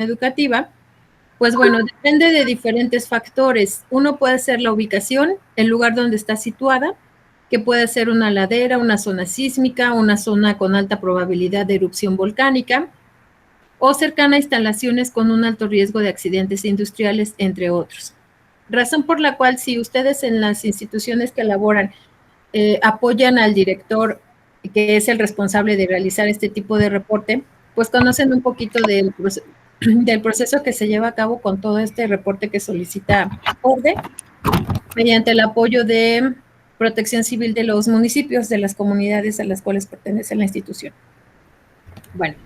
educativa, pues bueno, depende de diferentes factores. Uno puede ser la ubicación, el lugar donde está situada, que puede ser una ladera, una zona sísmica, una zona con alta probabilidad de erupción volcánica, o cercana a instalaciones con un alto riesgo de accidentes industriales, entre otros. Razón por la cual, si ustedes en las instituciones que elaboran apoyan al director, que es el responsable de realizar este tipo de reporte, pues conocen un poquito del proceso que se lleva a cabo con todo este reporte que solicita ORDE, mediante el apoyo de Protección Civil de los municipios, de las comunidades a las cuales pertenece la institución. Bueno,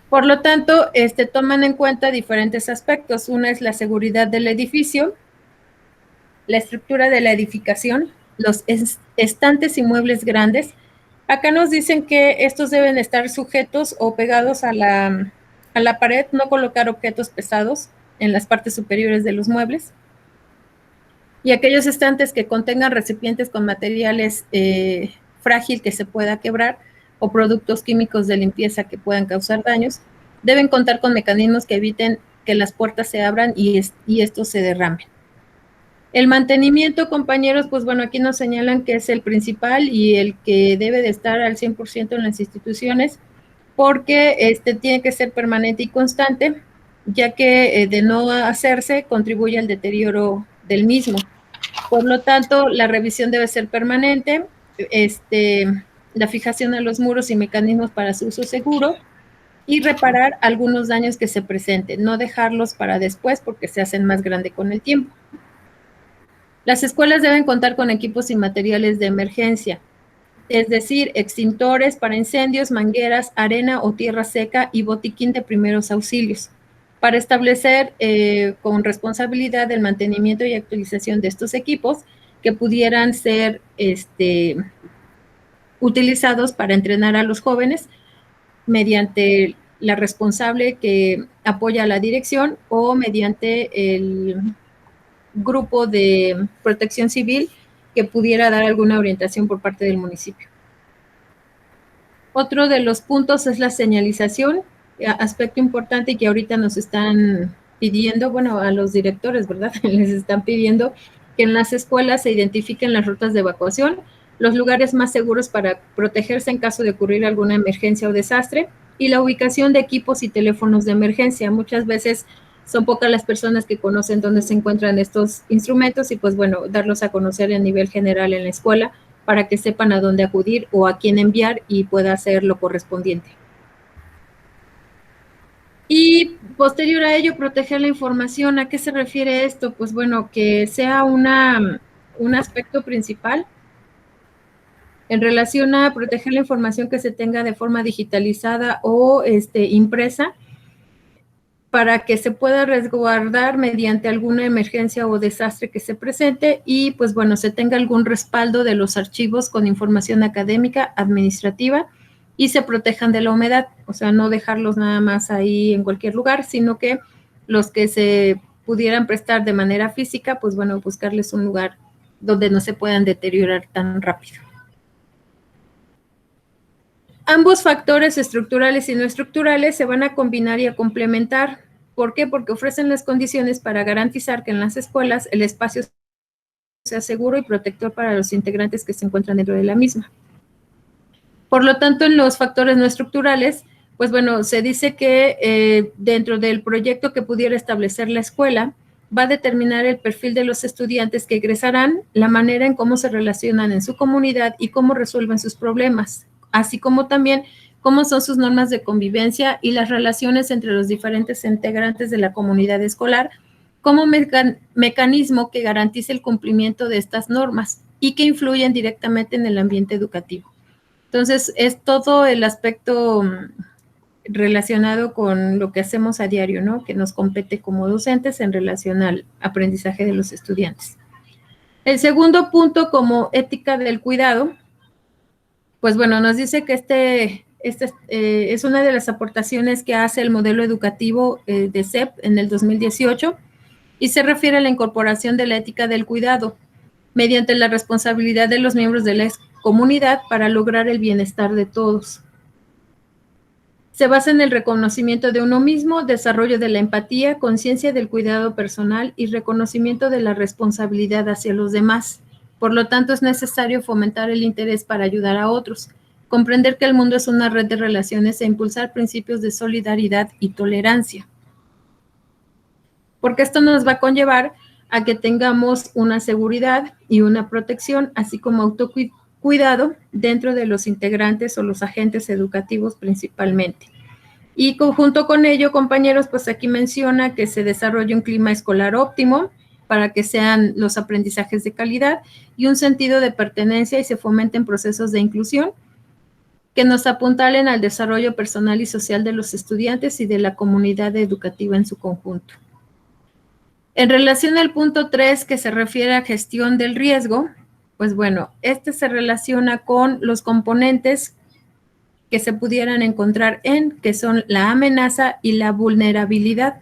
por lo tanto, toman en cuenta diferentes aspectos. Una es la seguridad del edificio, la estructura de la edificación, los estantes y muebles grandes. Acá nos dicen que estos deben estar sujetos o pegados a la pared, no colocar objetos pesados en las partes superiores de los muebles. Y aquellos estantes que contengan recipientes con materiales frágil que se pueda quebrar o productos químicos de limpieza que puedan causar daños, deben contar con mecanismos que eviten que las puertas se abran y estos se derramen. El mantenimiento, compañeros, pues bueno, aquí nos señalan que es el principal y el que debe de estar al 100% en las instituciones, porque tiene que ser permanente y constante, ya que de no hacerse contribuye al deterioro del mismo. Por lo tanto, la revisión debe ser permanente, la fijación a los muros y mecanismos para su uso seguro y reparar algunos daños que se presenten, no dejarlos para después porque se hacen más grande con el tiempo. Las escuelas deben contar con equipos y materiales de emergencia, es decir, extintores para incendios, mangueras, arena o tierra seca y botiquín de primeros auxilios, para establecer con responsabilidad el mantenimiento y actualización de estos equipos que pudieran ser utilizados para entrenar a los jóvenes mediante la responsable que apoya a la dirección o mediante el grupo de protección civil que pudiera dar alguna orientación por parte del municipio. Otro de los puntos es la señalización, aspecto importante que ahorita nos están pidiendo, bueno, a los directores, ¿verdad? Les están pidiendo que en las escuelas se identifiquen las rutas de evacuación, los lugares más seguros para protegerse en caso de ocurrir alguna emergencia o desastre, y la ubicación de equipos y teléfonos de emergencia. Muchas veces son pocas las personas que conocen dónde se encuentran estos instrumentos y pues bueno, darlos a conocer a nivel general en la escuela para que sepan a dónde acudir o a quién enviar y pueda hacer lo correspondiente. Y posterior a ello, proteger la información. ¿A qué se refiere esto? Pues bueno, que sea un aspecto principal en relación a proteger la información que se tenga de forma digitalizada o impresa, para que se pueda resguardar mediante alguna emergencia o desastre que se presente y pues bueno, se tenga algún respaldo de los archivos con información académica, administrativa y se protejan de la humedad, o sea, no dejarlos nada más ahí en cualquier lugar, sino que los que se pudieran prestar de manera física, pues bueno, buscarles un lugar donde no se puedan deteriorar tan rápido. Ambos factores estructurales y no estructurales se van a combinar y a complementar. ¿Por qué? Porque ofrecen las condiciones para garantizar que en las escuelas el espacio sea seguro y protector para los integrantes que se encuentran dentro de la misma. Por lo tanto, en los factores no estructurales, pues bueno, se dice que dentro del proyecto que pudiera establecer la escuela, va a determinar el perfil de los estudiantes que egresarán, la manera en cómo se relacionan en su comunidad y cómo resuelven sus problemas, así como también cómo son sus normas de convivencia y las relaciones entre los diferentes integrantes de la comunidad escolar, como mecanismo que garantice el cumplimiento de estas normas y que influyen directamente en el ambiente educativo. Entonces, es todo el aspecto relacionado con lo que hacemos a diario, ¿no? Que nos compete como docentes en relación al aprendizaje de los estudiantes. El segundo punto, como ética del cuidado, pues bueno, nos dice que es una de las aportaciones que hace el modelo educativo de CEP en el 2018 y se refiere a la incorporación de la ética del cuidado mediante la responsabilidad de los miembros de la comunidad para lograr el bienestar de todos. Se basa en el reconocimiento de uno mismo, desarrollo de la empatía, conciencia del cuidado personal y reconocimiento de la responsabilidad hacia los demás. Por lo tanto, es necesario fomentar el interés para ayudar a otros, comprender que el mundo es una red de relaciones e impulsar principios de solidaridad y tolerancia. Porque esto nos va a conllevar a que tengamos una seguridad y una protección, así como autocuidado dentro de los integrantes o los agentes educativos principalmente. Y junto con ello, compañeros, pues aquí menciona que se desarrolle un clima escolar óptimo para que sean los aprendizajes de calidad y un sentido de pertenencia y se fomenten procesos de inclusión que nos apuntalen al desarrollo personal y social de los estudiantes y de la comunidad educativa en su conjunto. En relación al punto 3, que se refiere a gestión del riesgo, pues bueno, este se relaciona con los componentes que se pudieran encontrar que son la amenaza y la vulnerabilidad.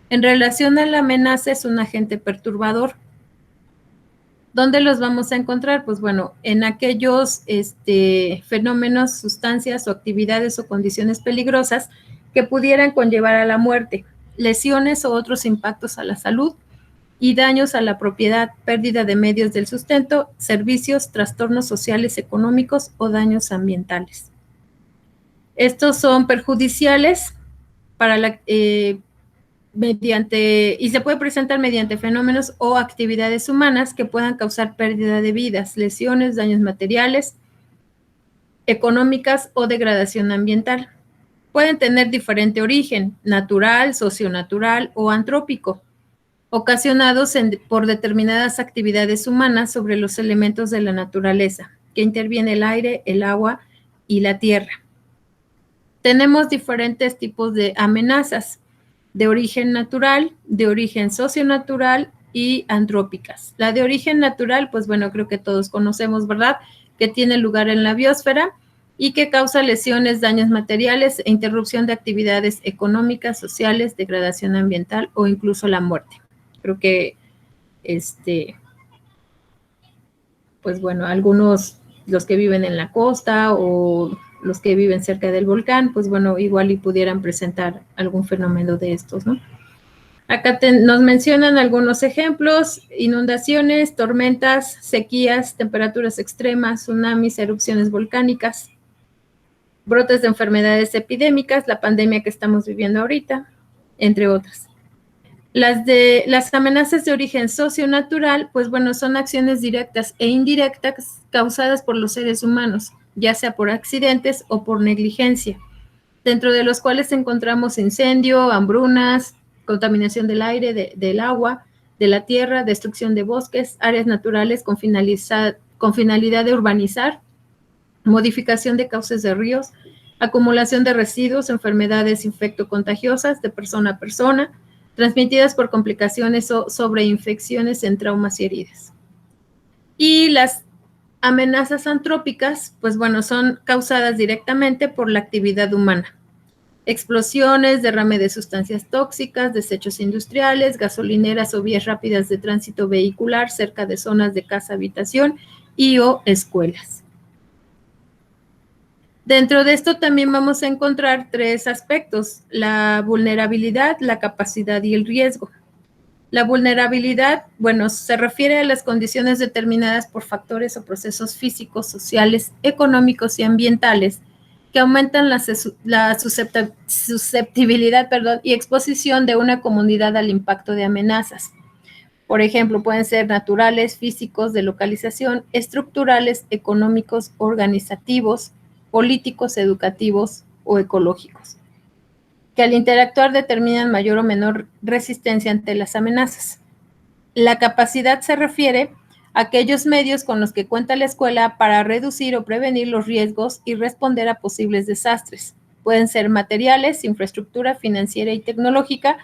En relación a la amenaza, es un agente perturbador. ¿Dónde los vamos a encontrar? Pues bueno, en aquellos fenómenos, sustancias o actividades o condiciones peligrosas que pudieran conllevar a la muerte, lesiones o otros impactos a la salud y daños a la propiedad, pérdida de medios del sustento, servicios, trastornos sociales, económicos o daños ambientales. Estos son perjudiciales para y se puede presentar mediante fenómenos o actividades humanas que puedan causar pérdida de vidas, lesiones, daños materiales, económicas o degradación ambiental. Pueden tener diferente origen, natural, socionatural o antrópico, ocasionados por determinadas actividades humanas sobre los elementos de la naturaleza, que interviene el aire, el agua y la tierra. Tenemos diferentes tipos de amenazas, de origen natural, de origen socionatural y antrópicas. La de origen natural, pues bueno, creo que todos conocemos, ¿verdad?, que tiene lugar en la biosfera y que causa lesiones, daños materiales e interrupción de actividades económicas, sociales, degradación ambiental o incluso la muerte. Creo que, pues bueno, algunos, los que viven en la costa o los que viven cerca del volcán, pues bueno, igual y pudieran presentar algún fenómeno de estos, ¿no? Acá nos mencionan algunos ejemplos: inundaciones, tormentas, sequías, temperaturas extremas, tsunamis, erupciones volcánicas, brotes de enfermedades epidémicas, la pandemia que estamos viviendo ahorita, entre otras. Las amenazas de origen socionatural, pues bueno, son acciones directas e indirectas causadas por los seres humanos, ya sea por accidentes o por negligencia, dentro de los cuales encontramos incendio, hambrunas, contaminación del aire, del agua, de la tierra, destrucción de bosques, áreas naturales con finalidad de urbanizar, modificación de cauces de ríos, acumulación de residuos, enfermedades infectocontagiosas de persona a persona, transmitidas por complicaciones o sobreinfecciones en traumas y heridas. Y las amenazas antrópicas, pues bueno, son causadas directamente por la actividad humana. Explosiones, derrame de sustancias tóxicas, desechos industriales, gasolineras o vías rápidas de tránsito vehicular cerca de zonas de casa-habitación y o escuelas. Dentro de esto también vamos a encontrar 3 aspectos: la vulnerabilidad, la capacidad y el riesgo. La vulnerabilidad, bueno, se refiere a las condiciones determinadas por factores o procesos físicos, sociales, económicos y ambientales que aumentan la susceptibilidad, y exposición de una comunidad al impacto de amenazas. Por ejemplo, pueden ser naturales, físicos, de localización, estructurales, económicos, organizativos, políticos, educativos o ecológicos, que al interactuar determinan mayor o menor resistencia ante las amenazas. La capacidad se refiere a aquellos medios con los que cuenta la escuela para reducir o prevenir los riesgos y responder a posibles desastres. Pueden ser materiales, infraestructura financiera y tecnológica,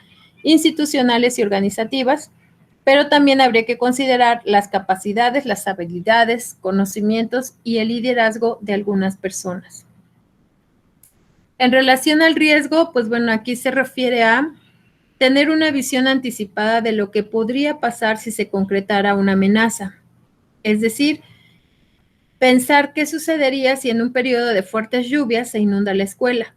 institucionales y organizativas, pero también habría que considerar las capacidades, las habilidades, conocimientos y el liderazgo de algunas personas. En relación al riesgo, pues bueno, aquí se refiere a tener una visión anticipada de lo que podría pasar si se concretara una amenaza. Es decir, pensar qué sucedería si en un periodo de fuertes lluvias se inunda la escuela.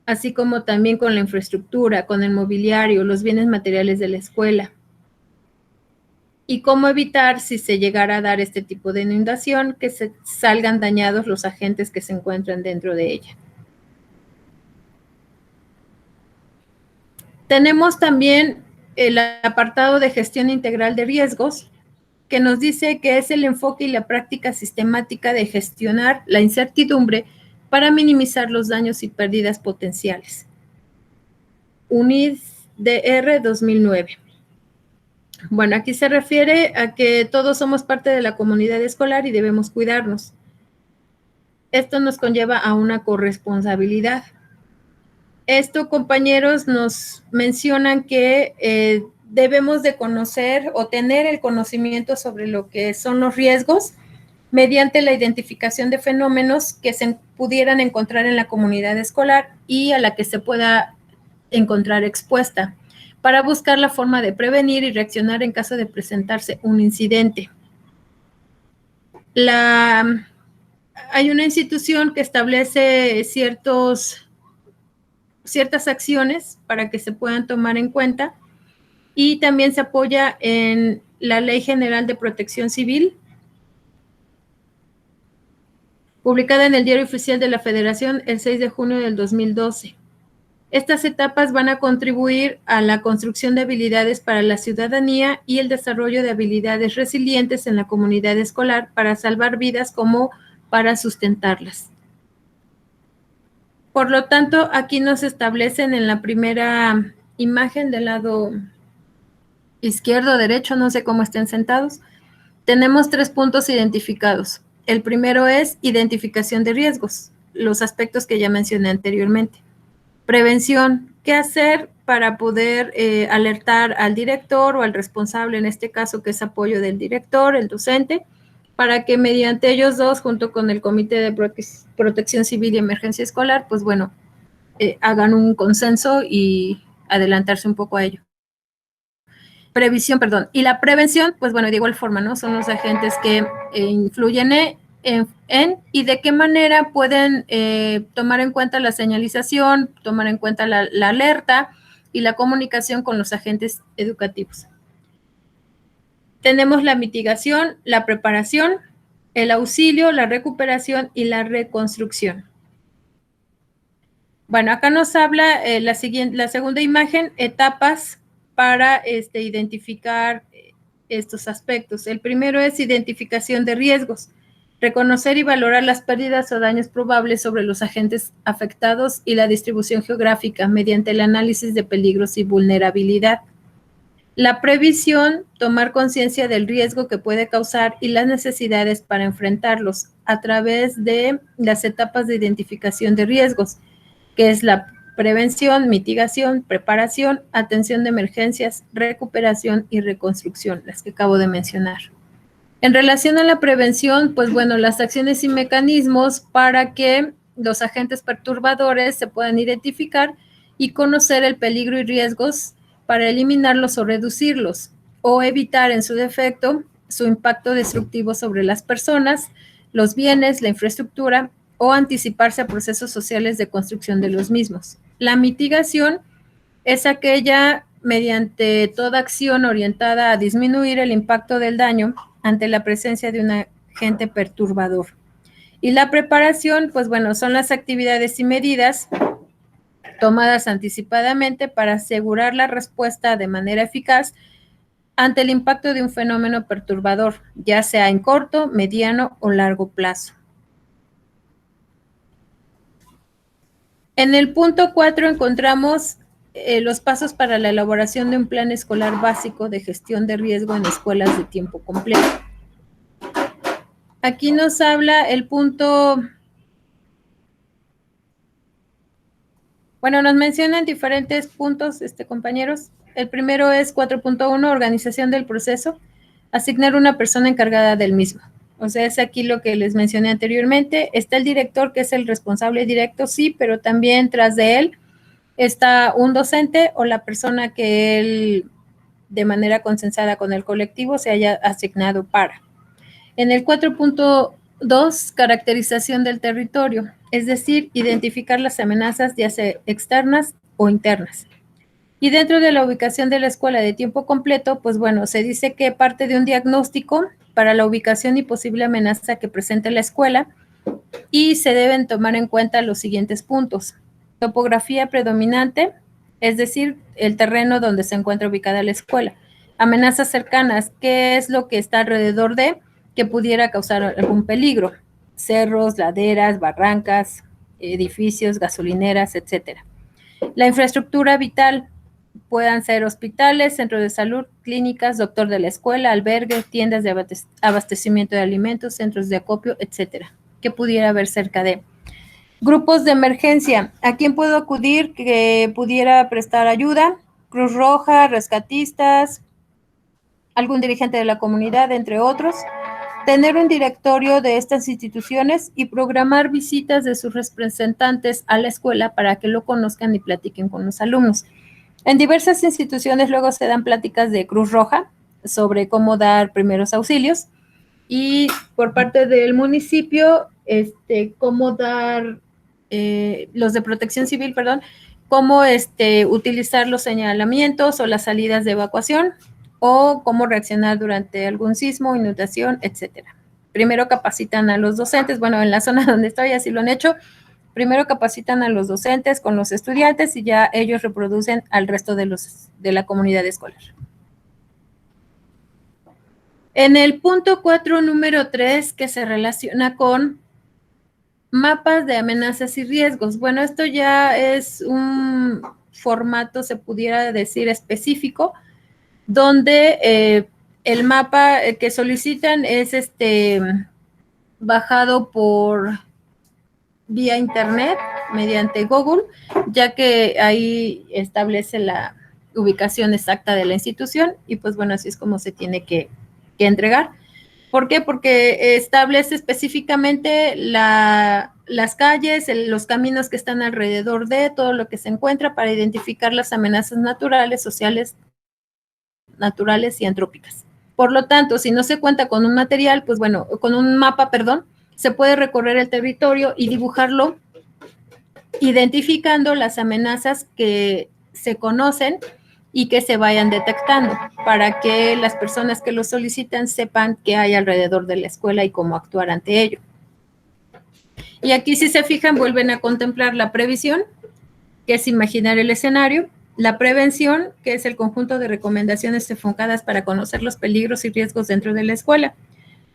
así como también con la infraestructura, con el mobiliario, los bienes materiales de la escuela. Y cómo evitar, si se llegara a dar este tipo de inundación, que se salgan dañados los agentes que se encuentran dentro de ella. Tenemos también el apartado de gestión integral de riesgos, que nos dice que es el enfoque y la práctica sistemática de gestionar la incertidumbre para minimizar los daños y pérdidas potenciales. UNIDR 2009. Bueno, aquí se refiere a que todos somos parte de la comunidad escolar y debemos cuidarnos. Esto nos conlleva a una corresponsabilidad. Esto, compañeros, nos mencionan que debemos de conocer o tener el conocimiento sobre lo que son los riesgos mediante la identificación de fenómenos que se pudieran encontrar en la comunidad escolar y a la que se pueda encontrar expuesta, para buscar la forma de prevenir y reaccionar en caso de presentarse un incidente. Hay una institución que establece ciertas acciones para que se puedan tomar en cuenta, y también se apoya en la Ley General de Protección Civil, publicada en el Diario Oficial de la Federación el 6 de junio del 2012. Estas etapas van a contribuir a la construcción de habilidades para la ciudadanía y el desarrollo de habilidades resilientes en la comunidad escolar para salvar vidas como para sustentarlas. Por lo tanto, aquí nos establecen en la primera imagen del lado izquierdo o derecho, no sé cómo estén sentados, tenemos 3 puntos identificados. El primero es identificación de riesgos, los aspectos que ya mencioné anteriormente. Prevención, ¿qué hacer para poder alertar al director o al responsable, en este caso que es apoyo del director, el docente, para que mediante ellos dos, junto con el Comité de Protección Civil y Emergencia Escolar, pues bueno, hagan un consenso y adelantarse un poco a ello. Previsión, perdón. Y la prevención, pues bueno, de igual forma, ¿no? Son los agentes que influyen en y de qué manera pueden tomar en cuenta la señalización, tomar en cuenta la alerta y la comunicación con los agentes educativos. Tenemos la mitigación, la preparación, el auxilio, la recuperación y la reconstrucción. Bueno, acá nos habla la segunda imagen, etapas para identificar estos aspectos. El primero es identificación de riesgos, reconocer y valorar las pérdidas o daños probables sobre los agentes afectados y la distribución geográfica mediante el análisis de peligros y vulnerabilidad. La previsión, tomar conciencia del riesgo que puede causar y las necesidades para enfrentarlos a través de las etapas de identificación de riesgos, que es la prevención, mitigación, preparación, atención de emergencias, recuperación y reconstrucción, las que acabo de mencionar. En relación a la prevención, pues bueno, las acciones y mecanismos para que los agentes perturbadores se puedan identificar y conocer el peligro y riesgos para eliminarlos o reducirlos, o evitar en su defecto su impacto destructivo sobre las personas, los bienes, la infraestructura, o anticiparse a procesos sociales de construcción de los mismos. La mitigación es aquella mediante toda acción orientada a disminuir el impacto del daño ante la presencia de un agente perturbador. Y la preparación, pues bueno, son las actividades y medidas tomadas anticipadamente para asegurar la respuesta de manera eficaz ante el impacto de un fenómeno perturbador, ya sea en corto, mediano o largo plazo. En el punto 4 encontramos los pasos para la elaboración de un plan escolar básico de gestión de riesgo en escuelas de tiempo completo. Aquí nos habla el punto, bueno, nos mencionan diferentes puntos, compañeros. El primero es 4.1, organización del proceso, asignar una persona encargada del mismo. O sea, es aquí lo que les mencioné anteriormente. Está el director, que es el responsable directo, sí, pero también tras de él está un docente o la persona que él, de manera consensada con el colectivo, se haya asignado para. En el 4.2 2, caracterización del territorio, es decir, identificar las amenazas ya sea externas o internas. Y dentro de la ubicación de la escuela de tiempo completo, pues bueno, se dice que parte de un diagnóstico para la ubicación y posible amenaza que presente la escuela y se deben tomar en cuenta los siguientes puntos. Topografía predominante, es decir, el terreno donde se encuentra ubicada la escuela. Amenazas cercanas, ¿qué es lo que está alrededor de que pudiera causar algún peligro? Cerros, laderas, barrancas, edificios, gasolineras, etcétera. La infraestructura vital, puedan ser hospitales, centros de salud, clínicas, doctor de la escuela, albergues, tiendas de abastecimiento de alimentos, centros de acopio, etcétera, que pudiera haber cerca de. Grupos de emergencia, ¿a quién puedo acudir que pudiera prestar ayuda? Cruz Roja, rescatistas, algún dirigente de la comunidad, entre otros. Tener un directorio de estas instituciones y programar visitas de sus representantes a la escuela para que lo conozcan y platiquen con los alumnos. En diversas instituciones luego se dan pláticas de Cruz Roja sobre cómo dar primeros auxilios y por parte del municipio, cómo dar, los de Protección Civil, perdón, cómo utilizar los señalamientos o las salidas de evacuación o cómo reaccionar durante algún sismo, inundación, etcétera. Primero capacitan a los docentes, bueno, en la zona donde estoy así lo han hecho. Primero capacitan a los docentes con los estudiantes y ya ellos reproducen al resto de la comunidad escolar. En el punto 4, número 3, que se relaciona con mapas de amenazas y riesgos. Bueno, esto ya es un formato, se pudiera decir, específico, donde el mapa que solicitan es bajado por vía internet mediante Google, ya que ahí establece la ubicación exacta de la institución y pues bueno, así es como se tiene que entregar. ¿Por qué? Porque establece específicamente las calles, los caminos que están alrededor de todo lo que se encuentra para identificar las amenazas naturales, sociales, naturales y antrópicas. Por lo tanto, si no se cuenta con un material, pues bueno, con un mapa, perdón, se puede recorrer el territorio y dibujarlo identificando las amenazas que se conocen y que se vayan detectando para que las personas que lo solicitan sepan qué hay alrededor de la escuela y cómo actuar ante ello. Y aquí, si se fijan, vuelven a contemplar la previsión, que es imaginar el escenario, la prevención, que es el conjunto de recomendaciones enfocadas para conocer los peligros y riesgos dentro de la escuela.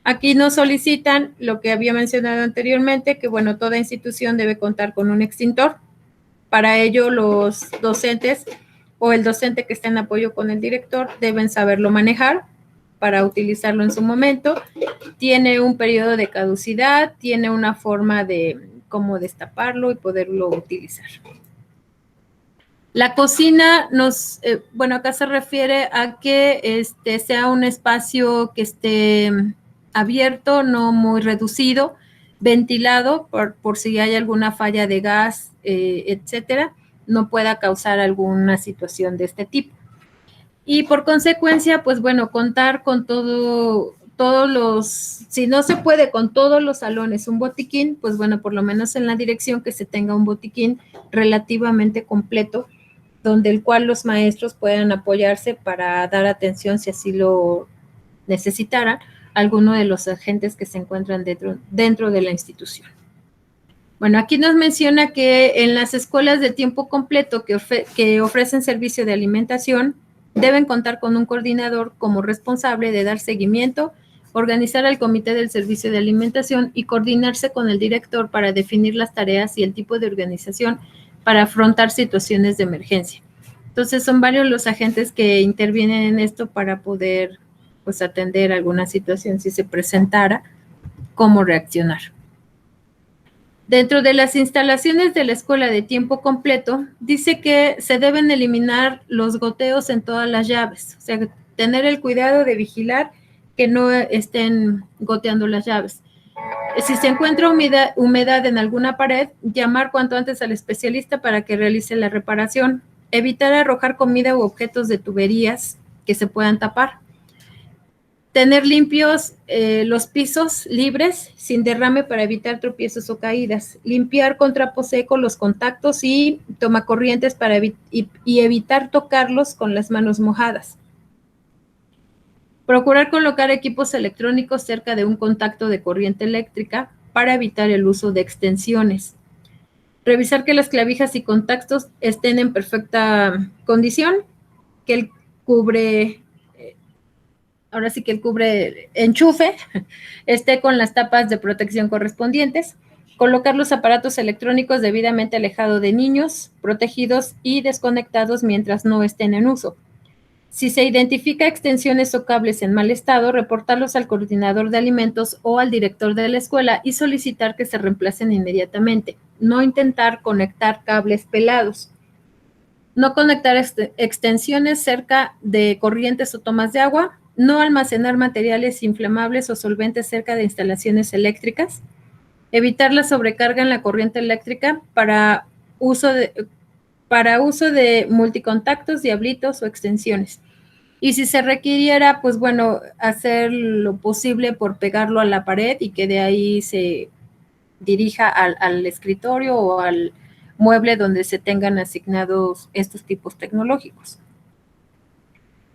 Aquí nos solicitan lo que había mencionado anteriormente, que bueno, toda institución debe contar con un extintor. Para ello, los docentes o el docente que esté en apoyo con el director deben saberlo manejar para utilizarlo en su momento. Tiene un periodo de caducidad, tiene una forma de cómo destaparlo y poderlo utilizar. La cocina bueno, acá se refiere a que sea un espacio que esté abierto, no muy reducido, ventilado por si hay alguna falla de gas, etcétera, no pueda causar alguna situación de este tipo. Y por consecuencia, pues bueno, contar con si no se puede con todos los salones un botiquín, pues bueno, por lo menos en la dirección que se tenga un botiquín relativamente completo, donde el cual los maestros puedan apoyarse para dar atención, si así lo necesitaran, a alguno de los agentes que se encuentran dentro de la institución. Bueno, aquí nos menciona que en las escuelas de tiempo completo que ofrecen servicio de alimentación, deben contar con un coordinador como responsable de dar seguimiento, organizar el comité del servicio de alimentación y coordinarse con el director para definir las tareas y el tipo de organización para afrontar situaciones de emergencia. Entonces, son varios los agentes que intervienen en esto para poder, pues, atender alguna situación si se presentara, cómo reaccionar. Dentro de las instalaciones de la escuela de tiempo completo, dice que se deben eliminar los goteos en todas las llaves, o sea, tener el cuidado de vigilar que no estén goteando las llaves. Si se encuentra humedad en alguna pared, llamar cuanto antes al especialista para que realice la reparación. Evitar arrojar comida u objetos de tuberías que se puedan tapar. Tener limpios los pisos libres, sin derrame para evitar tropiezos o caídas. Limpiar con trapo seco los contactos y tomacorrientes para evitar tocarlos con las manos mojadas. Procurar colocar equipos electrónicos cerca de un contacto de corriente eléctrica para evitar el uso de extensiones. Revisar que las clavijas y contactos estén en perfecta condición, que el cubre enchufe esté con las tapas de protección correspondientes, colocar los aparatos electrónicos debidamente alejados de niños, protegidos y desconectados mientras no estén en uso. Si se identifica extensiones o cables en mal estado, reportarlos al coordinador de alimentos o al director de la escuela y solicitar que se reemplacen inmediatamente. No intentar conectar cables pelados. No conectar extensiones cerca de corrientes o tomas de agua. No almacenar materiales inflamables o solventes cerca de instalaciones eléctricas. Evitar la sobrecarga en la corriente eléctrica para uso de multicontactos, diablitos o extensiones. Y si se requiriera, pues bueno, hacer lo posible por pegarlo a la pared y que de ahí se dirija al escritorio o al mueble donde se tengan asignados estos tipos tecnológicos.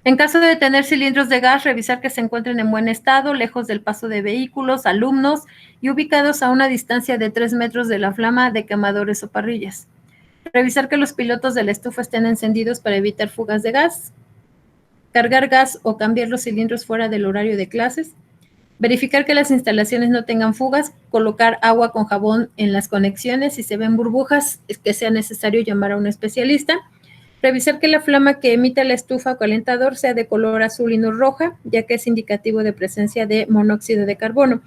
En caso de tener cilindros de gas, revisar que se encuentren en buen estado, lejos del paso de vehículos, alumnos y ubicados a una distancia de 3 metros de la flama de quemadores o parrillas. Revisar que los pilotos de la estufa estén encendidos para evitar fugas de gas. Cargar gas o cambiar los cilindros fuera del horario de clases. Verificar que las instalaciones no tengan fugas, colocar agua con jabón en las conexiones. Si se ven burbujas, es que sea necesario llamar a un especialista. Revisar que la flama que emite la estufa o calentador sea de color azul y no roja, ya que es indicativo de presencia de monóxido de carbono.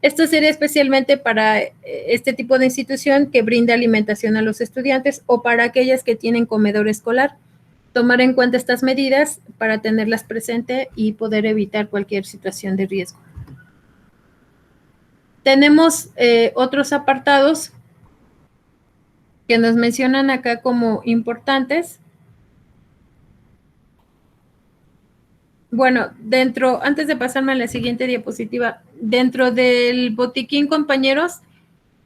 Esto sería especialmente para este tipo de institución que brinda alimentación a los estudiantes o para aquellas que tienen comedor escolar. Tomar en cuenta estas medidas para tenerlas presente y poder evitar cualquier situación de riesgo. Tenemos otros apartados que nos mencionan acá como importantes. Bueno, antes de pasarme a la siguiente diapositiva, dentro del botiquín, compañeros,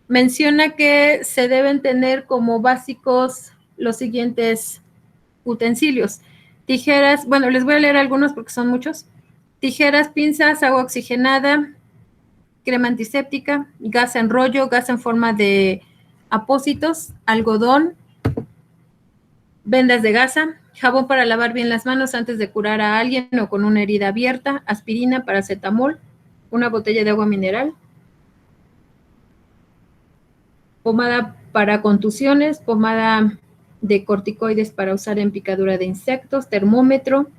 menciona que se deben tener como básicos los siguientes utensilios. Tijeras, bueno, les voy a leer algunos porque son muchos. Tijeras, pinzas, agua oxigenada, crema antiséptica, gas en rollo, gas en forma de apósitos, algodón, vendas de gasa, jabón para lavar bien las manos antes de curar a alguien o con una herida abierta, aspirina, paracetamol, una botella de agua mineral, pomada para contusiones, pomada de corticoides para usar en picadura de insectos, termómetro,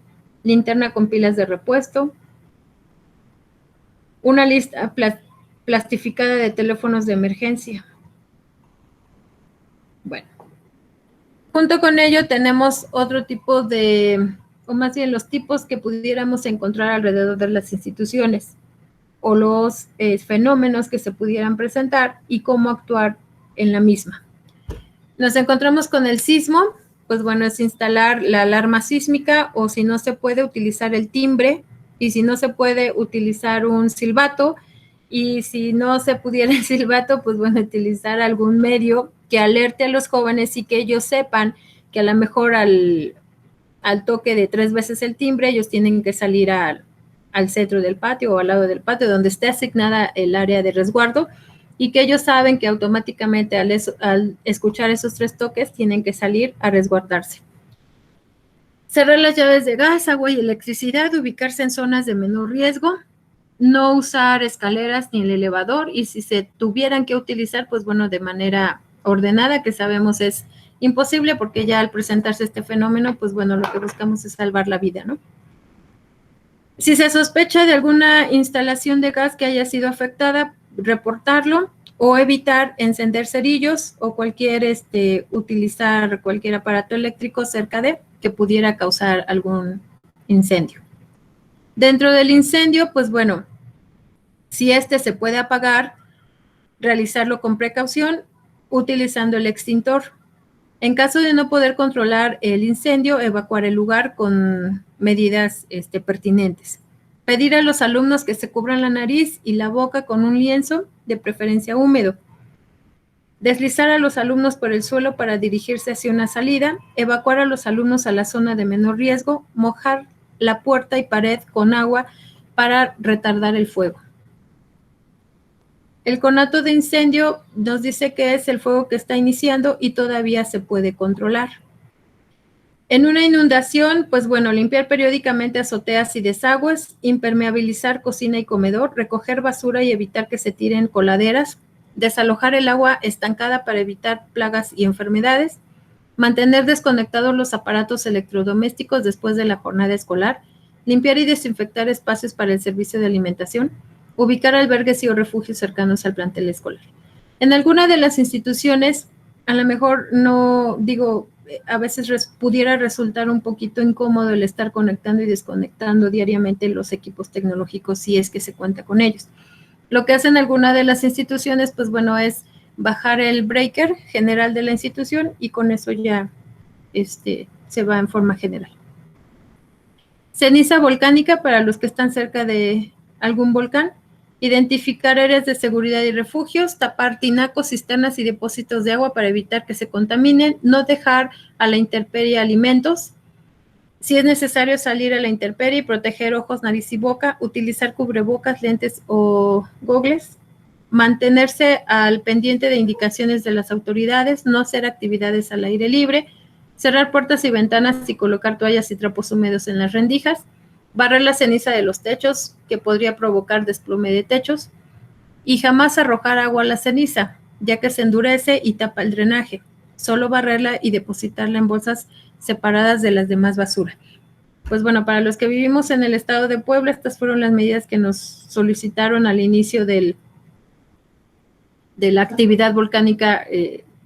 linterna con pilas de repuesto, una lista plastificada de teléfonos de emergencia. Bueno, junto con ello tenemos otro tipo o más bien los tipos que pudiéramos encontrar alrededor de las instituciones o los fenómenos que se pudieran presentar y cómo actuar en la misma. Nos encontramos con el sismo, pues bueno, es instalar la alarma sísmica o si no se puede utilizar el timbre y si no se puede utilizar un silbato y si no se pudiera el silbato, pues bueno, utilizar algún medio que alerte a los jóvenes y que ellos sepan que a lo mejor al toque de 3 veces el timbre, ellos tienen que salir al centro del patio o al lado del patio donde esté asignada el área de resguardo y que ellos saben que automáticamente al escuchar esos 3 toques tienen que salir a resguardarse. Cerrar las llaves de gas, agua y electricidad, ubicarse en zonas de menor riesgo, no usar escaleras ni el elevador y si se tuvieran que utilizar, pues bueno, de manera ordenada, que sabemos es imposible porque ya al presentarse este fenómeno, pues bueno, lo que buscamos es salvar la vida, ¿no? Si se sospecha de alguna instalación de gas que haya sido afectada, reportarlo o evitar encender cerillos o utilizar cualquier aparato eléctrico cerca de que pudiera causar algún incendio. Dentro del incendio, pues bueno, si se puede apagar, realizarlo con precaución utilizando el extintor. En caso de no poder controlar el incendio, evacuar el lugar con medidas pertinentes. Pedir a los alumnos que se cubran la nariz y la boca con un lienzo, de preferencia húmedo. Deslizar a los alumnos por el suelo para dirigirse hacia una salida. Evacuar a los alumnos a la zona de menor riesgo. Mojar la puerta y pared con agua para retardar el fuego. El conato de incendio nos dice que es el fuego que está iniciando y todavía se puede controlar. En una inundación, pues bueno, limpiar periódicamente azoteas y desagües, impermeabilizar cocina y comedor, recoger basura y evitar que se tiren coladeras, desalojar el agua estancada para evitar plagas y enfermedades, mantener desconectados los aparatos electrodomésticos después de la jornada escolar, limpiar y desinfectar espacios para el servicio de alimentación, ubicar albergues y o refugios cercanos al plantel escolar. En alguna de las instituciones, a lo mejor no, digo, a veces pudiera resultar un poquito incómodo el estar conectando y desconectando diariamente los equipos tecnológicos si es que se cuenta con ellos. Lo que hacen algunas de las instituciones, pues bueno, es bajar el breaker general de la institución y con eso ya se va en forma general. Ceniza volcánica para los que están cerca de algún volcán. Identificar áreas de seguridad y refugios, tapar tinacos, cisternas y depósitos de agua para evitar que se contaminen, no dejar a la intemperie alimentos. Si es necesario salir a la intemperie y proteger ojos, nariz y boca, utilizar cubrebocas, lentes o gogles, mantenerse al pendiente de indicaciones de las autoridades, no hacer actividades al aire libre, cerrar puertas y ventanas y colocar toallas y trapos húmedos en las rendijas, barrer la ceniza de los techos, que podría provocar desplome de techos, y jamás arrojar agua a la ceniza, ya que se endurece y tapa el drenaje. Solo barrerla y depositarla en bolsas separadas de las demás basura. Pues bueno, para los que vivimos en el estado de Puebla, estas fueron las medidas que nos solicitaron al inicio de la actividad volcánica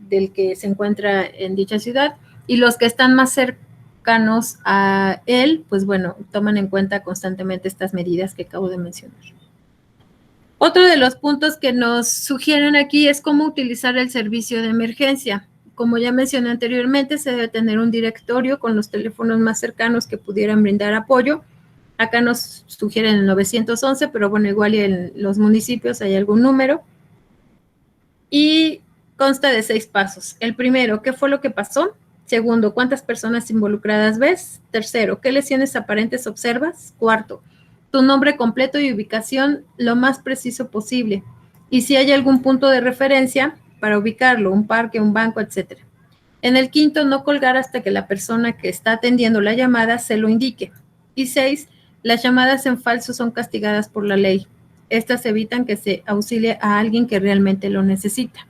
del que se encuentra en dicha ciudad, y los que están más cercanos a él, pues bueno, toman en cuenta constantemente estas medidas que acabo de mencionar. Otro de los puntos que nos sugieren aquí es cómo utilizar el servicio de emergencia. Como ya mencioné anteriormente, se debe tener un directorio con los teléfonos más cercanos que pudieran brindar apoyo. Acá nos sugieren el 911, pero bueno, igual y en los municipios hay algún número. Y consta de 6 pasos. El primero, ¿qué fue lo que pasó? Segundo, ¿cuántas personas involucradas ves? Tercero, ¿qué lesiones aparentes observas? Cuarto, tu nombre completo y ubicación lo más preciso posible. Y si hay algún punto de referencia para ubicarlo, un parque, un banco, etc. En el quinto, no colgar hasta que la persona que está atendiendo la llamada se lo indique. Y 6, las llamadas en falso son castigadas por la ley. Estas evitan que se auxilie a alguien que realmente lo necesita.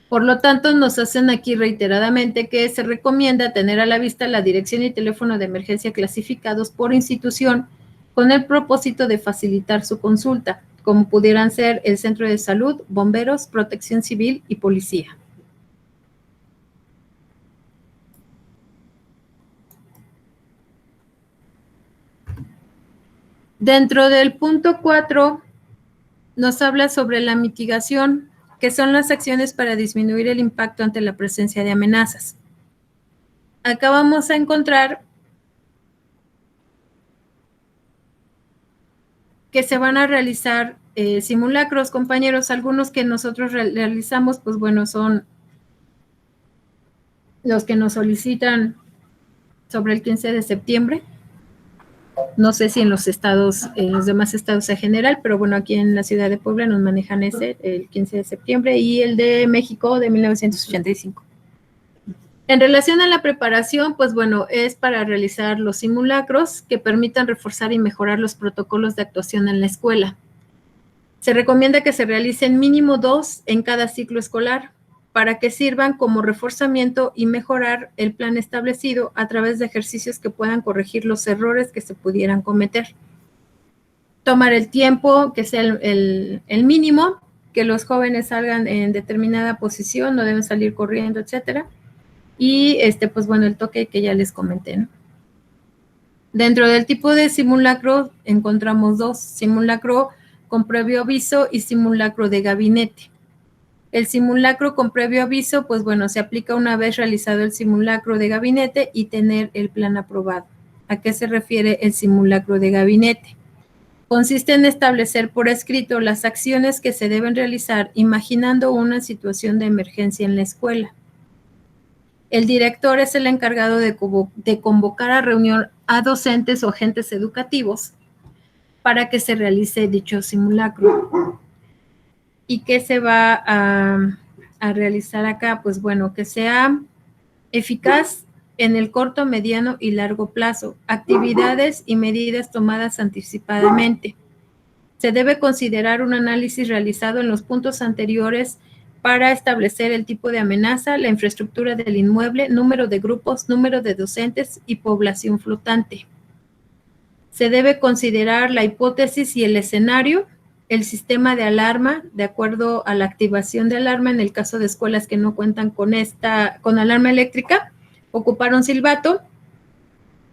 Por lo tanto, nos hacen aquí reiteradamente que se recomienda tener a la vista la dirección y teléfono de emergencia clasificados por institución con el propósito de facilitar su consulta, como pudieran ser el centro de salud, bomberos, protección civil y policía. Dentro del punto 4 nos habla sobre la mitigación, que son las acciones para disminuir el impacto ante la presencia de amenazas. Acá vamos a encontrar que se van a realizar simulacros, compañeros. Algunos que nosotros realizamos, pues bueno, son los que nos solicitan sobre el 15 de septiembre. No sé si en los estados, en los demás estados en general, pero bueno, aquí en la ciudad de Puebla nos manejan ese, el 15 de septiembre, y el de México de 1985. En relación a la preparación, pues bueno, es para realizar los simulacros que permitan reforzar y mejorar los protocolos de actuación en la escuela. Se recomienda que se realicen mínimo 2 en cada ciclo escolar, para que sirvan como reforzamiento y mejorar el plan establecido a través de ejercicios que puedan corregir los errores que se pudieran cometer. Tomar el tiempo, que sea el mínimo, que los jóvenes salgan en determinada posición, no deben salir corriendo, etcétera. Y pues bueno, el toque que ya les comenté, ¿no? Dentro del tipo de simulacro encontramos 2, simulacro con previo aviso y simulacro de gabinete. El simulacro con previo aviso, pues bueno, se aplica una vez realizado el simulacro de gabinete y tener el plan aprobado. ¿A qué se refiere el simulacro de gabinete? Consiste en establecer por escrito las acciones que se deben realizar imaginando una situación de emergencia en la escuela. El director es el encargado de convocar a reunión a docentes o agentes educativos para que se realice dicho simulacro. ¿Y qué se va a realizar acá? Pues bueno, que sea eficaz en el corto, mediano y largo plazo, actividades y medidas tomadas anticipadamente. Se debe considerar un análisis realizado en los puntos anteriores para establecer el tipo de amenaza, la infraestructura del inmueble, número de grupos, número de docentes y población flotante. Se debe considerar la hipótesis y el escenario, el sistema de alarma, de acuerdo a la activación de alarma en el caso de escuelas que no cuentan con alarma eléctrica, ocupar un silbato,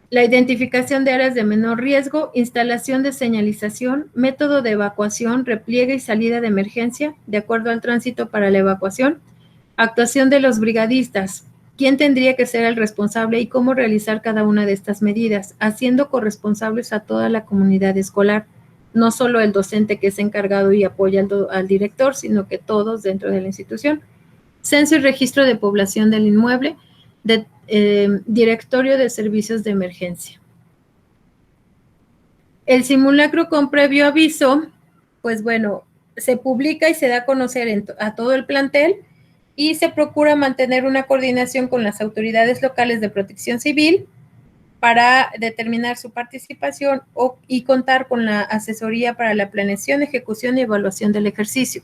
la identificación de áreas de menor riesgo, instalación de señalización, método de evacuación, repliegue y salida de emergencia, de acuerdo al tránsito para la evacuación, actuación de los brigadistas, quién tendría que ser el responsable y cómo realizar cada una de estas medidas, haciendo corresponsables a toda la comunidad escolar, no solo el docente que es encargado y apoya al director, sino que todos dentro de la institución. Censo y registro de población del inmueble, directorio de servicios de emergencia. El simulacro con previo aviso, pues bueno, se publica y se da a conocer a todo el plantel y se procura mantener una coordinación con las autoridades locales de protección civil para determinar su participación y contar con la asesoría para la planeación, ejecución y evaluación del ejercicio.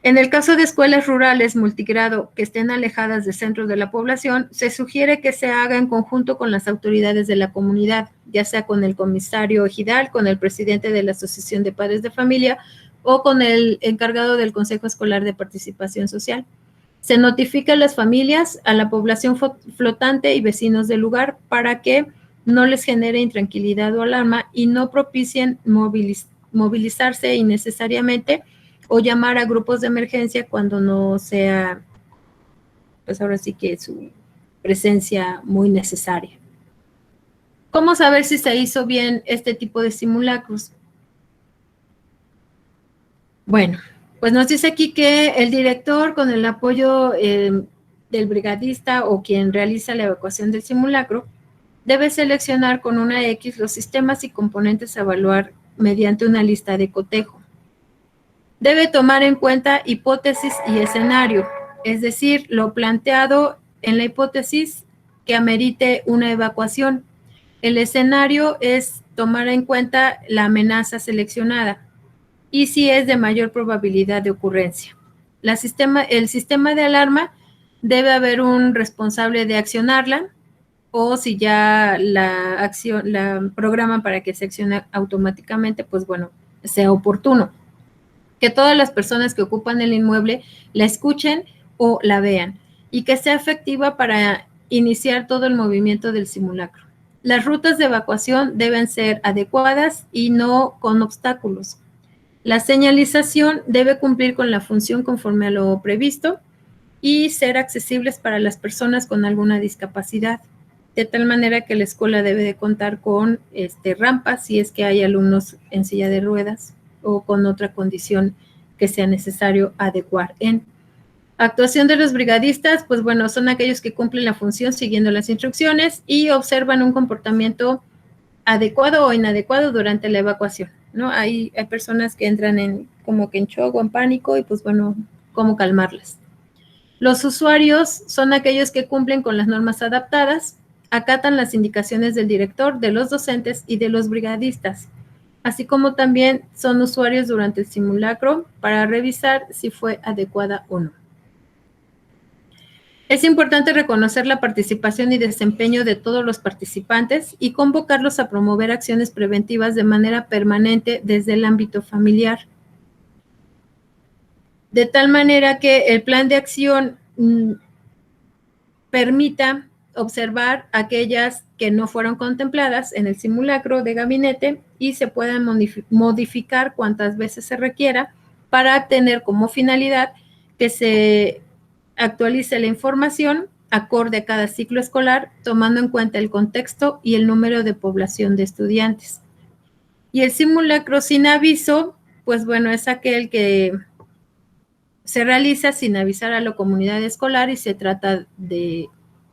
En el caso de escuelas rurales multigrado que estén alejadas de centros de la población, se sugiere que se haga en conjunto con las autoridades de la comunidad, ya sea con el comisario ejidal, con el presidente de la Asociación de Padres de Familia o con el encargado del Consejo Escolar de Participación Social. Se notifica a las familias, a la población flotante y vecinos del lugar para que no les genere intranquilidad o alarma y no propicien movilizarse innecesariamente o llamar a grupos de emergencia cuando no sea, pues ahora sí que su presencia muy necesaria. ¿Cómo saber si se hizo bien este tipo de simulacros? Bueno, pues nos dice aquí que el director, con el apoyo del brigadista o quien realiza la evacuación del simulacro, debe seleccionar con una X los sistemas y componentes a evaluar mediante una lista de cotejo. Debe tomar en cuenta hipótesis y escenario, es decir, lo planteado en la hipótesis que amerite una evacuación. El escenario es tomar en cuenta la amenaza seleccionada y si es de mayor probabilidad de ocurrencia. El sistema de alarma debe haber un responsable de accionarla o si ya la programan para que se accione automáticamente, pues bueno, sea oportuno. Que todas las personas que ocupan el inmueble la escuchen o la vean y que sea efectiva para iniciar todo el movimiento del simulacro. Las rutas de evacuación deben ser adecuadas y no con obstáculos. La señalización debe cumplir con la función conforme a lo previsto y ser accesibles para las personas con alguna discapacidad, de tal manera que la escuela debe de contar con rampas si es que hay alumnos en silla de ruedas o con otra condición que sea necesario adecuar en. Actuación de los brigadistas, pues bueno, son aquellos que cumplen la función siguiendo las instrucciones y observan un comportamiento adecuado o inadecuado durante la evacuación, ¿no? Hay personas que entran como que en shock o en pánico y pues bueno, cómo calmarlas. Los usuarios son aquellos que cumplen con las normas adaptadas, acatan las indicaciones del director, de los docentes y de los brigadistas, así como también son usuarios durante el simulacro para revisar si fue adecuada o no. Es importante reconocer la participación y desempeño de todos los participantes y convocarlos a promover acciones preventivas de manera permanente desde el ámbito familiar. De tal manera que el plan de acción permita observar aquellas que no fueron contempladas en el simulacro de gabinete y se puedan modificar cuantas veces se requiera para tener como finalidad que se actualice la información acorde a cada ciclo escolar, tomando en cuenta el contexto y el número de población de estudiantes. Y el simulacro sin aviso, pues bueno, es aquel que se realiza sin avisar a la comunidad escolar y se trata de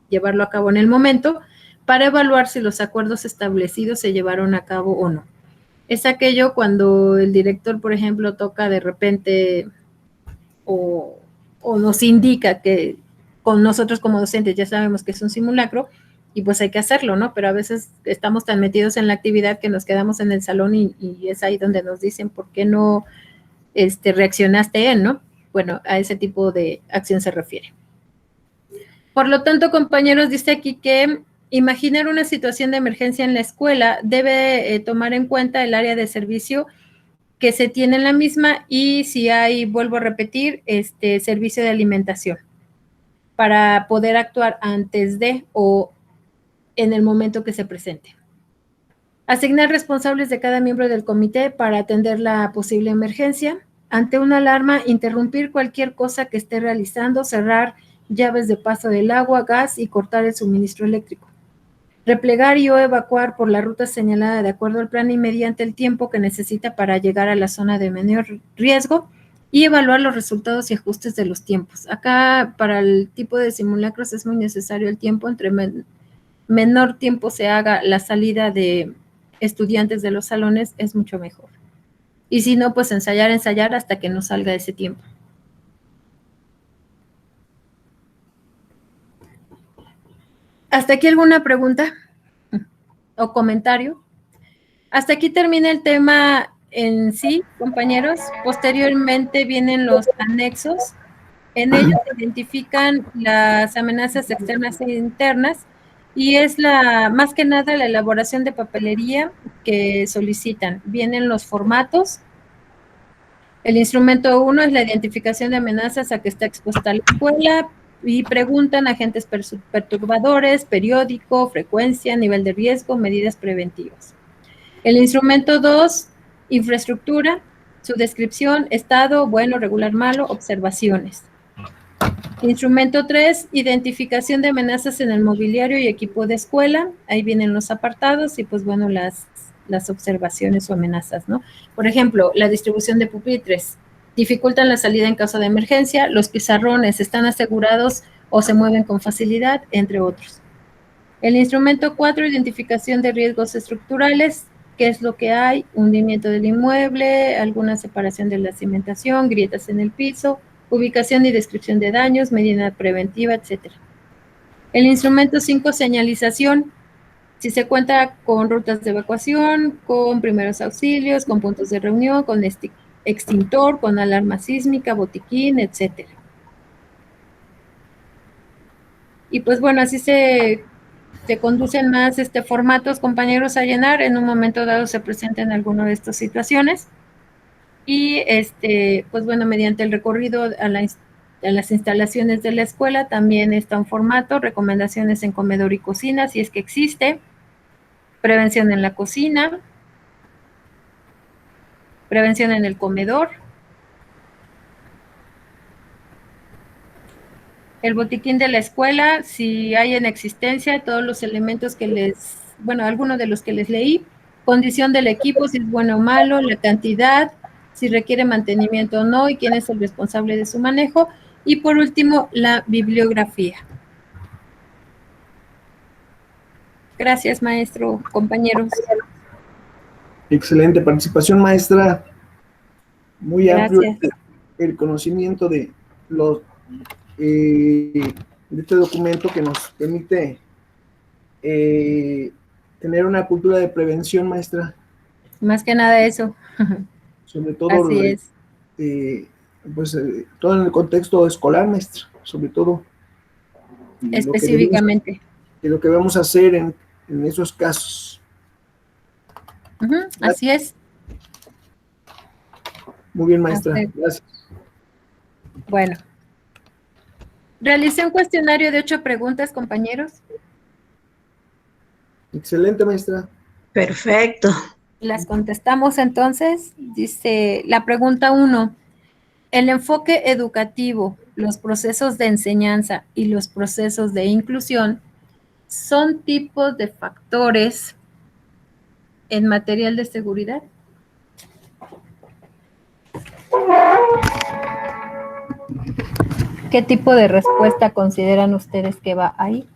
llevarlo a cabo en el momento para evaluar si los acuerdos establecidos se llevaron a cabo o no. Es aquello cuando el director, por ejemplo, toca de repente o nos indica que con nosotros como docentes ya sabemos que es un simulacro y pues hay que hacerlo, ¿no? Pero a veces estamos tan metidos en la actividad que nos quedamos en el salón y es ahí donde nos dicen por qué no reaccionaste ¿no? Bueno, a ese tipo de acción se refiere. Por lo tanto, compañeros, dice aquí que imaginar una situación de emergencia en la escuela debe tomar en cuenta el área de servicio que se tiene en la misma y si hay, vuelvo a repetir, servicio de alimentación para poder actuar antes de o en el momento que se presente. Asignar responsables de cada miembro del comité para atender la posible emergencia. Ante una alarma, interrumpir cualquier cosa que esté realizando, cerrar llaves de paso del agua, gas y cortar el suministro eléctrico. Replegar y o evacuar por la ruta señalada de acuerdo al plan y mediante el tiempo que necesita para llegar a la zona de menor riesgo y evaluar los resultados y ajustes de los tiempos. Acá, para el tipo de simulacros es muy necesario el tiempo. Entre menor tiempo se haga la salida de estudiantes de los salones, es mucho mejor. Y si no, pues ensayar hasta que no salga ese tiempo. ¿Hasta aquí alguna pregunta o comentario? Hasta aquí termina el tema en sí, compañeros. Posteriormente vienen los anexos. En ellos se identifican las amenazas externas e internas y es más que nada la elaboración de papelería que solicitan. Vienen los formatos. El instrumento 1 es la identificación de amenazas a que está expuesta la escuela y preguntan agentes perturbadores, periódico, frecuencia, nivel de riesgo, medidas preventivas. El instrumento 2, infraestructura, su descripción, estado, bueno, regular, malo, observaciones. Instrumento 3, identificación de amenazas en el mobiliario y equipo de escuela. Ahí vienen los apartados y pues bueno, las observaciones o amenazas, ¿no? Por ejemplo, la distribución de pupitres. Dificultan la salida en caso de emergencia, los pizarrones están asegurados o se mueven con facilidad, entre otros. El instrumento 4, identificación de riesgos estructurales. ¿Qué es lo que hay? Hundimiento del inmueble, alguna separación de la cimentación, grietas en el piso, ubicación y descripción de daños, medida preventiva, etc. El instrumento 5, señalización. Si se cuenta con rutas de evacuación, con primeros auxilios, con puntos de reunión, con extintor, con alarma sísmica, botiquín, etc. Y pues bueno, así se conducen más formatos, compañeros, a llenar. En un momento dado se presentan alguna de estas situaciones. Y pues bueno, mediante el recorrido a las instalaciones de la escuela también está un formato, recomendaciones en comedor y cocina, si es que existe, prevención en la cocina, prevención en el comedor, el botiquín de la escuela, si hay en existencia todos los elementos que algunos de los que les leí, condición del equipo, si es bueno o malo, la cantidad, si requiere mantenimiento o no y quién es el responsable de su manejo. Y por último, la bibliografía. Gracias, maestro, compañeros. Excelente participación, maestra. Muy amplio el conocimiento de este documento que nos permite tener una cultura de prevención, maestra. Más que nada eso. Sobre todo, así es. Pues todo en el contexto escolar, maestra, sobre todo. Específicamente. Lo que vamos a hacer en esos casos. Así es. Muy bien, maestra. Gracias. Bueno. Realicé un cuestionario de 8 preguntas, compañeros. Excelente, maestra. Perfecto. Las contestamos entonces. Dice la pregunta 1. El enfoque educativo los procesos de enseñanza y los procesos de inclusión son tipos de factores en material de seguridad. ¿Qué tipo de respuesta consideran ustedes que va ahí?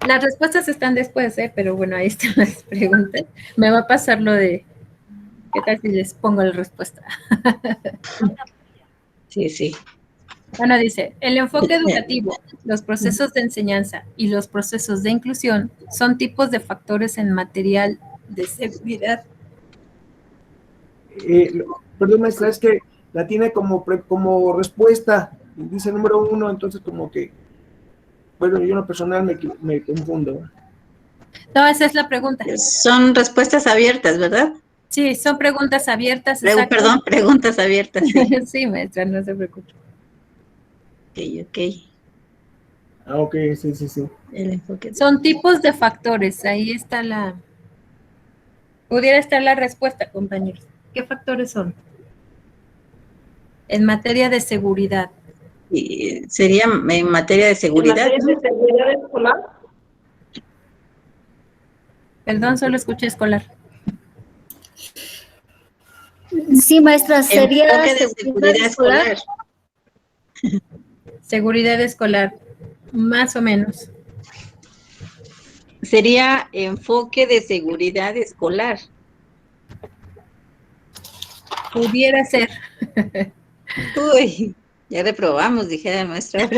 Las respuestas están después, pero bueno, ahí están las preguntas. Me va a pasar lo de, ¿qué tal si les pongo la respuesta? Sí, sí. Bueno, dice, el enfoque educativo, los procesos de enseñanza y los procesos de inclusión son tipos de factores en material de seguridad. Perdón, maestra, es que la tiene como respuesta, dice número 1, entonces como que, bueno, yo en lo personal me confundo. No, esa es la pregunta. Son respuestas abiertas, ¿verdad? Sí, son preguntas abiertas. Perdón, preguntas abiertas. Sí, sí, maestra, no se preocupe. Ok. Ah, ok, sí. El enfoque. Son tipos de factores, ahí está pudiera estar la respuesta, compañeros. ¿Qué factores son? En materia de seguridad. ¿Sería en materia de seguridad? ¿En materia de seguridad escolar? Perdón, solo escuché escolar. Sí, maestra, sería enfoque de seguridad escolar. Seguridad escolar, más o menos. Sería enfoque de seguridad escolar. Pudiera ser. Uy, ya reprobamos, dijera la maestra.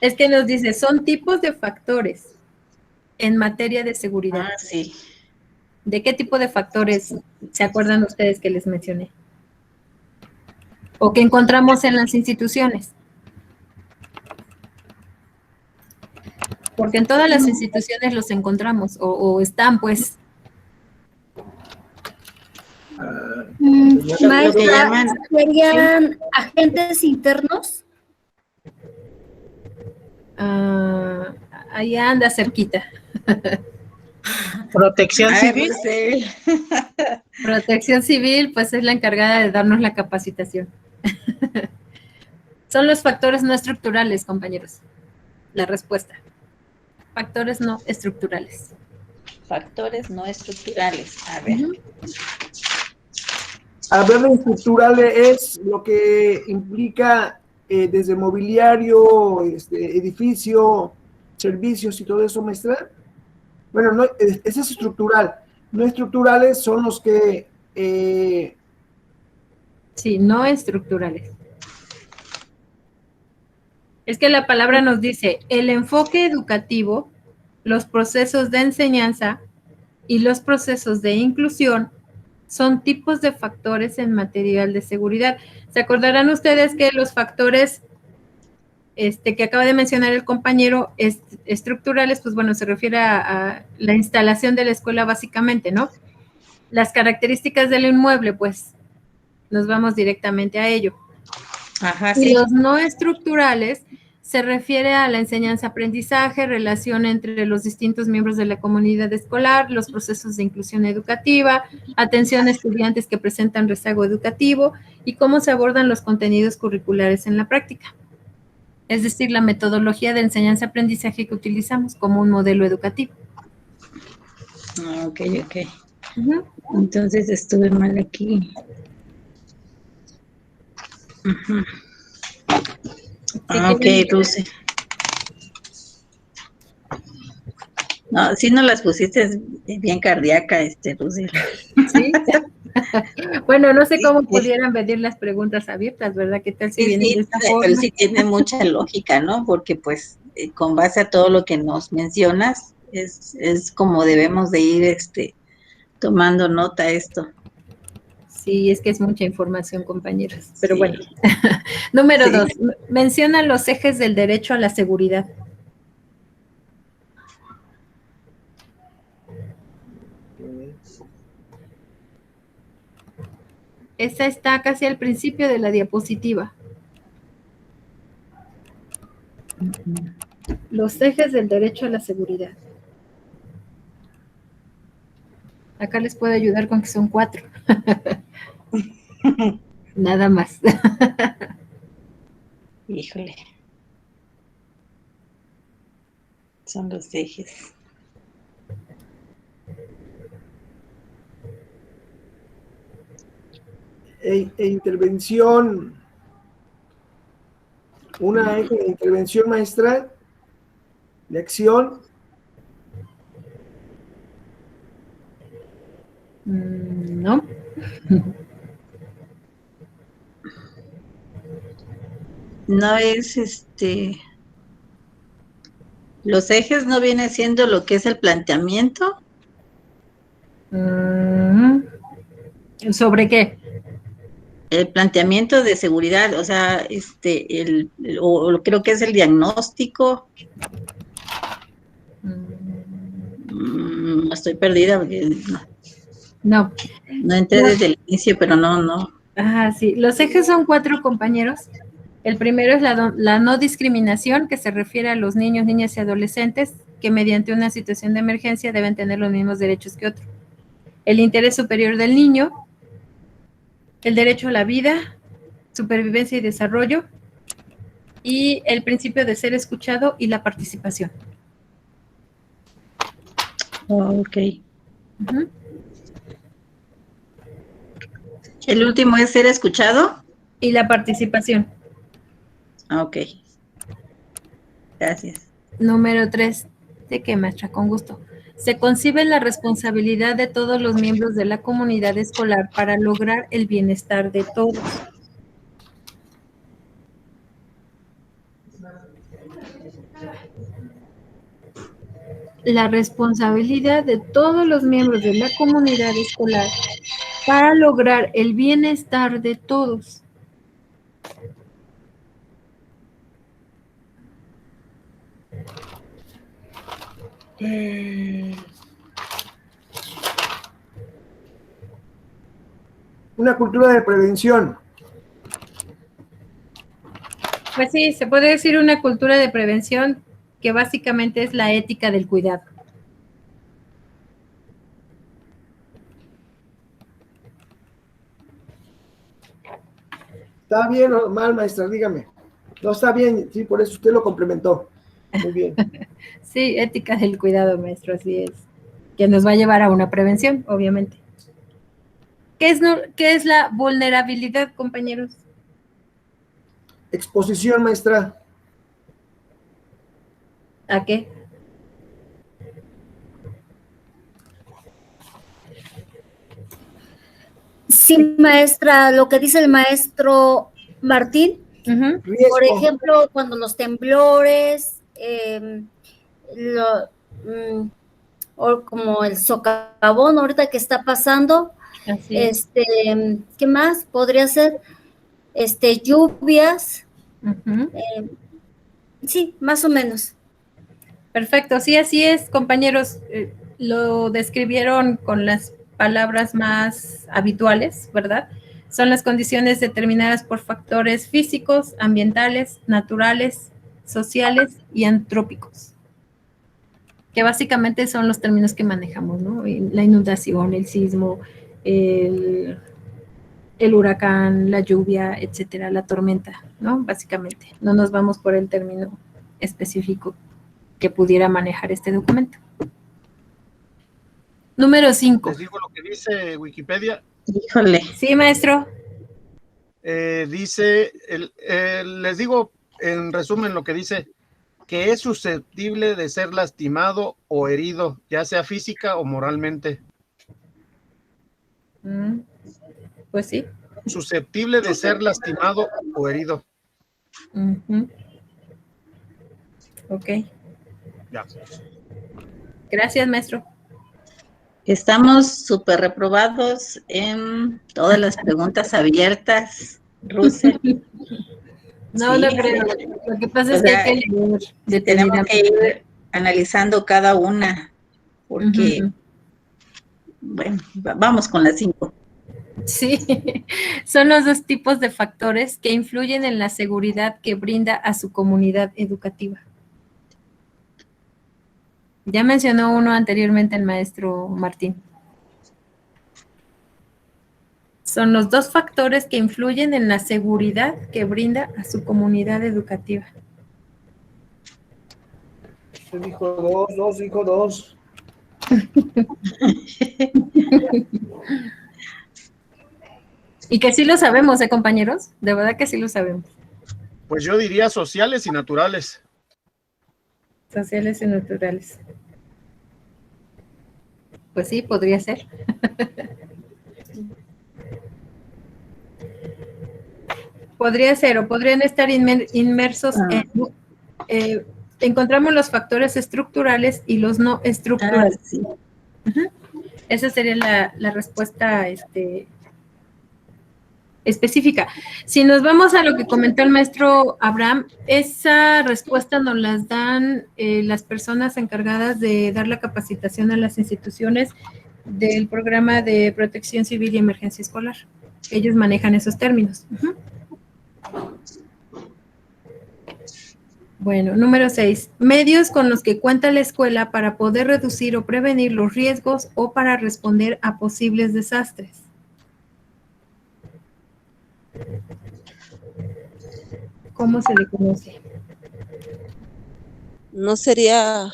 Es que nos dice, son tipos de factores en materia de seguridad. Ah, sí. ¿De qué tipo de factores se acuerdan ustedes que les mencioné? O que encontramos en las instituciones. Porque en todas las instituciones los encontramos, o están, pues. Maestra, ¿serían agentes internos? Ahí anda cerquita. Protección civil. Sí. Protección Civil, pues es la encargada de darnos la capacitación. Son los factores no estructurales, compañeros. La respuesta. Factores no estructurales. Factores no estructurales. A ver. Hablar de estructurales es lo que implica desde mobiliario, edificio, servicios y todo eso, maestra. Bueno, no, ese es estructural. No estructurales son los que... Sí, no estructurales. Es que la palabra nos dice, el enfoque educativo, los procesos de enseñanza y los procesos de inclusión son tipos de factores en material de seguridad. ¿Se acordarán ustedes que los factores que acaba de mencionar el compañero estructurales, pues bueno, se refiere a la instalación de la escuela básicamente, ¿no? Las características del inmueble, pues nos vamos directamente a ello. Ajá, y sí. los no estructurales se refiere a la enseñanza-aprendizaje, relación entre los distintos miembros de la comunidad escolar, los procesos de inclusión educativa, atención a estudiantes que presentan rezago educativo y cómo se abordan los contenidos curriculares en la práctica. Es decir, la metodología de enseñanza-aprendizaje que utilizamos como un modelo educativo. Ok. Entonces estuve mal aquí. Ok, Dulce. No, sí no las pusiste bien cardíaca, Dulce. Sí. Bueno, no sé cómo pudieran venir las preguntas abiertas, ¿verdad? ¿Qué tal si vienen de esta forma? Pero sí tiene mucha lógica, ¿no? Porque pues con base a todo lo que nos mencionas, es como debemos de ir tomando nota esto. Sí, es que es mucha información, compañeros. Pero bueno. Número 2, menciona los ejes del derecho a la seguridad. Esta está casi al principio de la diapositiva. Los ejes del derecho a la seguridad. Acá les puedo ayudar con que son 4. Nada más. Híjole. Son los ejes. Intervención. Una eje de intervención, maestra, de acción. No. No es los ejes no viene siendo lo que es el planteamiento. ¿Sobre qué? El planteamiento de seguridad, o sea, creo que es el diagnóstico. Estoy perdida porque No. no entré desde el inicio, pero no. Sí. Los ejes son 4, compañeros. El primero es la no discriminación, que se refiere a los niños, niñas y adolescentes que mediante una situación de emergencia deben tener los mismos derechos que otros. El interés superior del niño, el derecho a la vida, supervivencia y desarrollo, y el principio de ser escuchado y la participación. Ok. El último es ser escuchado. Y la participación. Ok. Gracias. Número 3. ¿De qué, maestra? Con gusto. Se concibe la responsabilidad de todos los miembros de la comunidad escolar para lograr el bienestar de todos. La responsabilidad de todos los miembros de la comunidad escolar para lograr el bienestar de todos. Una cultura de prevención. Pues sí, se puede decir una cultura de prevención que básicamente es la ética del cuidado. ¿Está bien o mal, maestra? Dígame. No, está bien, sí, por eso usted lo complementó. Muy bien. Sí, ética del cuidado, maestro, así es. Que nos va a llevar a una prevención, obviamente. ¿Qué es la vulnerabilidad, compañeros? Exposición, maestra. ¿A qué? Sí, maestra, lo que dice el maestro Martín, Riesgo. por ejemplo, cuando los temblores, o como el socavón ahorita que está pasando, Así es. ¿Qué más podría ser? Lluvias, sí, más o menos. Perfecto, sí, así es, compañeros. Lo describieron con las palabras más habituales, ¿verdad? Son las condiciones determinadas por factores físicos, ambientales, naturales, sociales y antrópicos, que básicamente son los términos que manejamos, ¿no? La inundación, el sismo, el huracán, la lluvia, etcétera, la tormenta, ¿no? Básicamente, no nos vamos por el término específico que pudiera manejar este documento. Número 5. Les digo lo que dice Wikipedia. Híjole. Sí, maestro. Dice, les digo en resumen lo que dice, que es susceptible de ser lastimado o herido, ya sea física o moralmente. Pues sí. Susceptible de ser lastimado o herido. Ok. Ya. Gracias, maestro. Estamos súper reprobados en todas las preguntas abiertas, Russell. No, Sí. no creo. Lo que pasa es que hay que leer tenemos que ir analizando cada una, porque, bueno, vamos con las 5. Sí, son los 2 tipos de factores que influyen en la seguridad que brinda a su comunidad educativa. Ya mencionó uno anteriormente el maestro Martín. Son los 2 factores que influyen en la seguridad que brinda a su comunidad educativa. Usted dijo dos, dijo dos. Y que sí lo sabemos, compañeros, de verdad que sí lo sabemos. Pues yo diría sociales y naturales. Sociales y naturales. Pues sí, podría ser. Podría ser, o podrían estar inmersos en... encontramos los factores estructurales y los no estructurales. Sí. Esa sería la respuesta específica. Si nos vamos a lo que comentó el maestro Abraham, esa respuesta nos las dan las personas encargadas de dar la capacitación a las instituciones del programa de protección civil y emergencia escolar. Ellos manejan esos términos. Bueno, número 6. Medios con los que cuenta la escuela para poder reducir o prevenir los riesgos o para responder a posibles desastres. ¿Cómo se le conoce? ¿No sería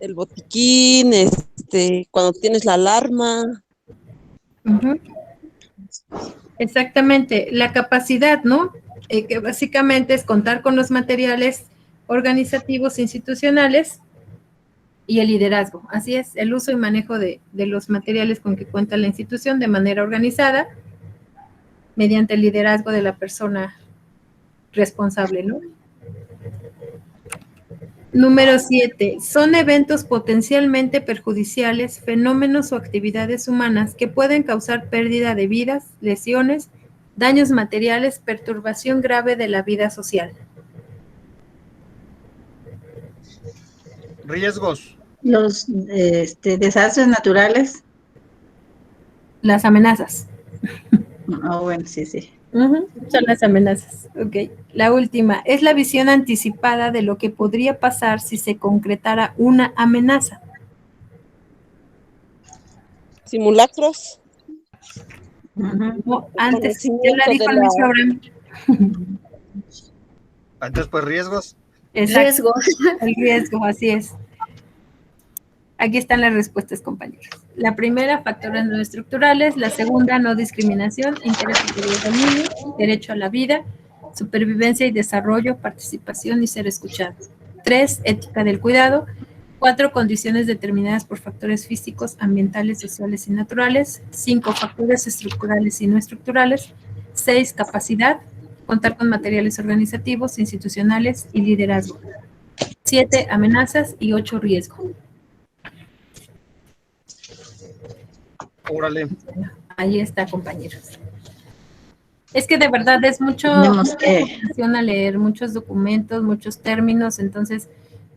el botiquín, cuando tienes la alarma? Exactamente, la capacidad, ¿no? Que básicamente es contar con los materiales organizativos institucionales y el liderazgo. Así es, el uso y manejo de los materiales con que cuenta la institución de manera organizada mediante el liderazgo de la persona responsable, ¿no? Número 7. Son eventos potencialmente perjudiciales, fenómenos o actividades humanas que pueden causar pérdida de vidas, lesiones, daños materiales, perturbación grave de la vida social. Riesgos. Los desastres naturales. Las amenazas. Bueno, sí. Son las amenazas. Ok. La última. Es la visión anticipada de lo que podría pasar si se concretara una amenaza. ¿Simulacros? No, antes, ya la dijo el maestro Abraham. Antes, pues, riesgos. Exacto. Riesgo. El riesgo, así es. Aquí están las respuestas, compañeros. La primera, factores no estructurales. La segunda, no discriminación, interés superior del niño, derecho a la vida, supervivencia y desarrollo, participación y ser escuchado. 3, ética del cuidado. 4, condiciones determinadas por factores físicos, ambientales, sociales y naturales. 5, factores estructurales y no estructurales. 6, capacidad, contar con materiales organizativos, institucionales y liderazgo. 7, amenazas y 8, riesgo. Órale. Ahí está, compañeros. Es que de verdad es mucha información a leer, muchos documentos, muchos términos, entonces,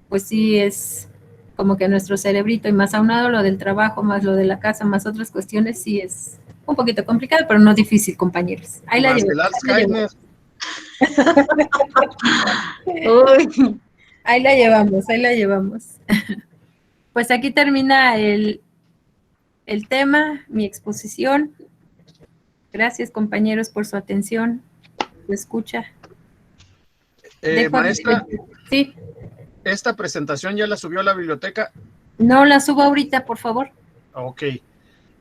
pues sí es como que nuestro cerebrito, y más aunado lo del trabajo, más lo de la casa, más otras cuestiones, sí es un poquito complicado, pero no difícil, compañeros. Ahí la llevamos. Ahí la llevamos. Pues aquí termina el tema, mi exposición. Gracias, compañeros, por su atención, su escucha. Maestra, sí. ¿Esta presentación ya la subió a la biblioteca? No, la subo ahorita, por favor. Ok.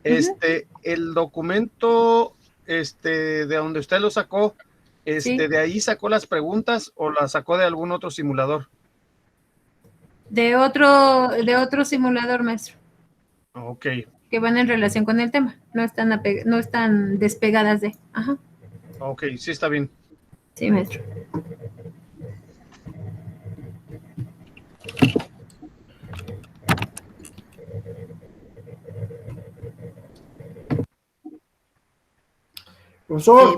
El documento, de donde usted lo sacó, sí. ¿de ahí sacó las preguntas o las sacó de algún otro simulador? De otro simulador, maestro. Ok. Que van en relación con el tema. No están despegadas de. Ajá. Ok, sí está bien. Sí, maestro. Profesor.